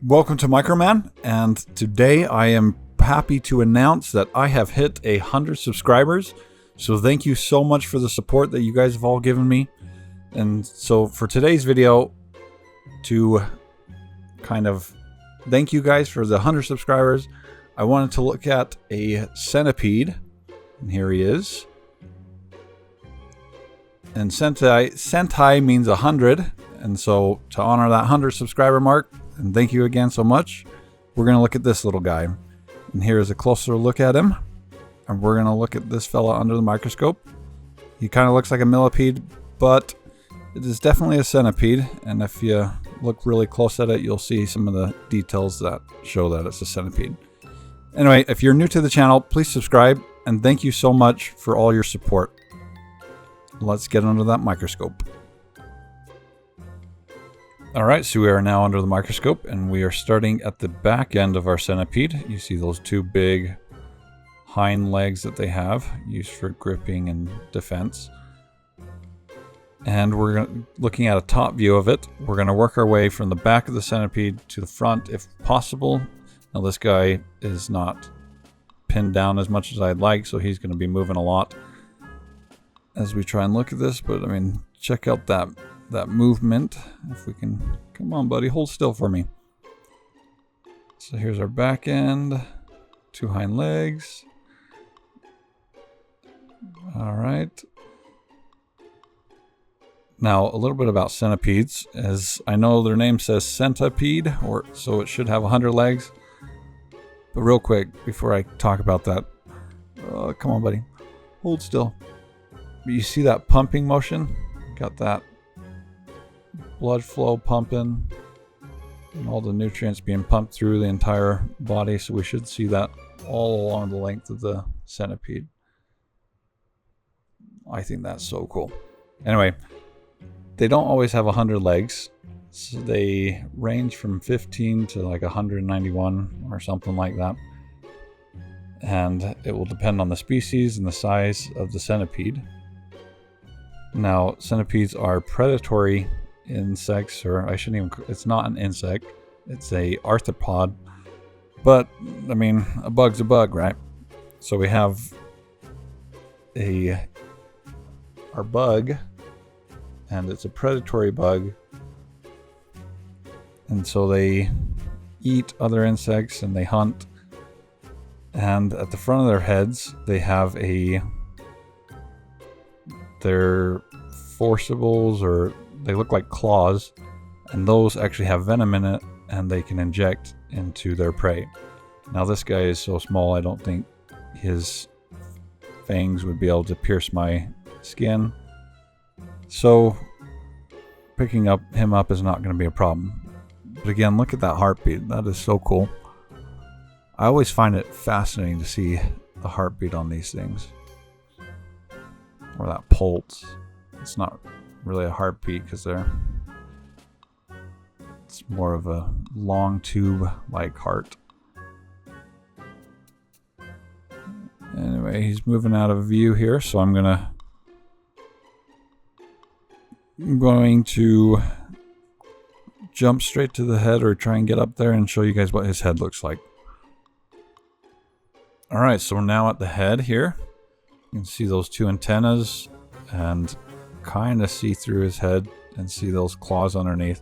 Welcome to Microman, and today I am happy to announce that I have hit 100 subscribers. So thank you so much for the support that you guys have all given me. And so for today's video, to kind of thank you guys for the 100 subscribers, I wanted to look at a centipede, and here he is. And Sentai means 100, and so to honor that 100 subscriber mark, and thank you again so much, we're going to look at this little guy. And here's a closer look at him. And we're going to look at this fella under the microscope. He kind of looks like a millipede, but it is definitely a centipede. And if you look really close at it, you'll see some of the details that show that it's a centipede. Anyway, if you're new to the channel, please subscribe. And thank you so much for all your support. Let's get under that microscope. Alright, so we are now under the microscope, and we are starting at the back end of our centipede. You see those two big hind legs that they have, used for gripping and defense. And we're looking at a top view of it. We're going to work our way from the back of the centipede to the front if possible. Now this guy is not pinned down as much as I'd like, so he's going to be moving a lot as we try and look at this. But I mean, check out that movement. If we can, come on buddy, hold still for me. So here's our back end, two hind legs. All right. Now a little bit about centipedes, as I know their name says centipede, or so it should have 100 legs. But real quick, before I talk about that, come on buddy, hold still. You see that pumping motion? Got that blood flow pumping and all the nutrients being pumped through the entire body, so we should see that all along the length of the centipede. I think that's so cool. Anyway, they don't always have 100 legs, so they range from 15 to like 191 or something like that, and it will depend on the species and the size of the centipede. Now, centipedes are predatory insects, or I shouldn't even, it's not an insect, it's a arthropod, but I mean, a bug's a bug, right? So we have our bug, and it's a predatory bug, and so they eat other insects and they hunt, and at the front of their heads they have their forcibles, or they look like claws, and those actually have venom in it, and they can inject into their prey. Now this guy is so small, I don't think his fangs would be able to pierce my skin, so picking him up is not going to be a problem. But again, look at that heartbeat. That is so cool. I always find it fascinating to see the heartbeat on these things, or that pulse. It's not really a heartbeat because it's more of a long tube like heart. Anyway, he's moving out of view here, so I'm going to jump straight to the head, or try and get up there and show you guys what his head looks like. Alright, so we're now at the head here. You can see those two antennas and kind of see through his head and see those claws underneath.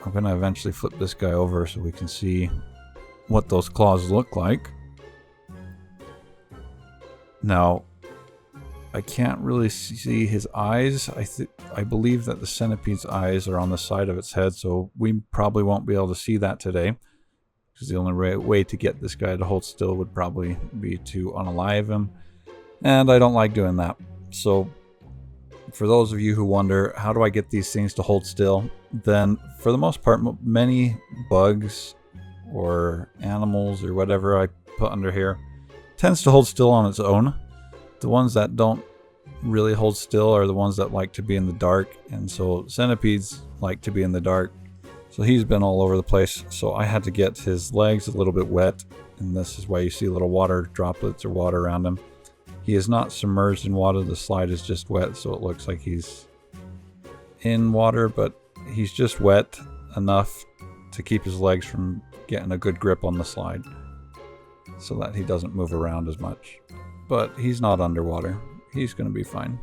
I'm going to eventually flip this guy over so we can see what those claws look like. Now, I can't really see his eyes. I believe that the centipede's eyes are on the side of its head, so we probably won't be able to see that today, because the only way to get this guy to hold still would probably be to unalive him, and I don't like doing that. So for those of you who wonder, how do I get these things to hold still? Then for the most part, many bugs or animals or whatever I put under here tends to hold still on its own. The ones that don't really hold still are the ones that like to be in the dark, and so centipedes like to be in the dark. So he's been all over the place, so I had to get his legs a little bit wet, and this is why you see little water droplets or water around him. He is not submerged in water, the slide is just wet, so it looks like he's in water, but he's just wet enough to keep his legs from getting a good grip on the slide so that he doesn't move around as much. But he's not underwater. He's going to be fine.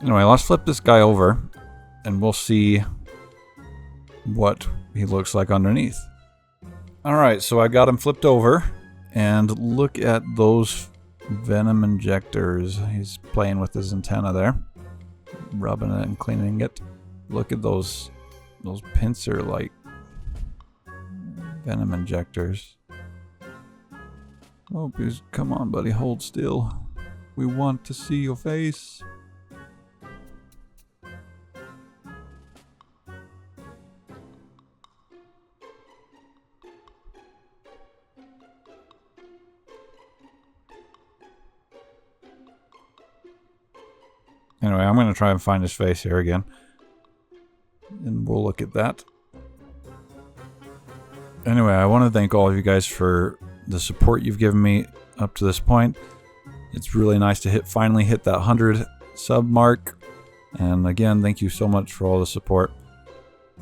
Anyway, let's flip this guy over and we'll see what he looks like underneath. Alright, so I got him flipped over, and look at those venom injectors. He's playing with his antenna there, rubbing it and cleaning it. Look at those pincer-like venom injectors. Oh, please, come on, buddy, hold still. We want to see your face. Anyway, I'm going to try and find his face here again. And we'll look at that. Anyway, I want to thank all of you guys for the support you've given me up to this point. It's really nice to finally hit that 100 sub mark. And again, thank you so much for all the support.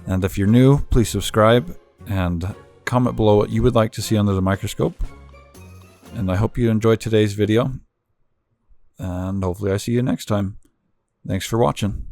And if you're new, please subscribe and comment below what you would like to see under the microscope. And I hope you enjoyed today's video. And hopefully I see you next time. Thanks for watching.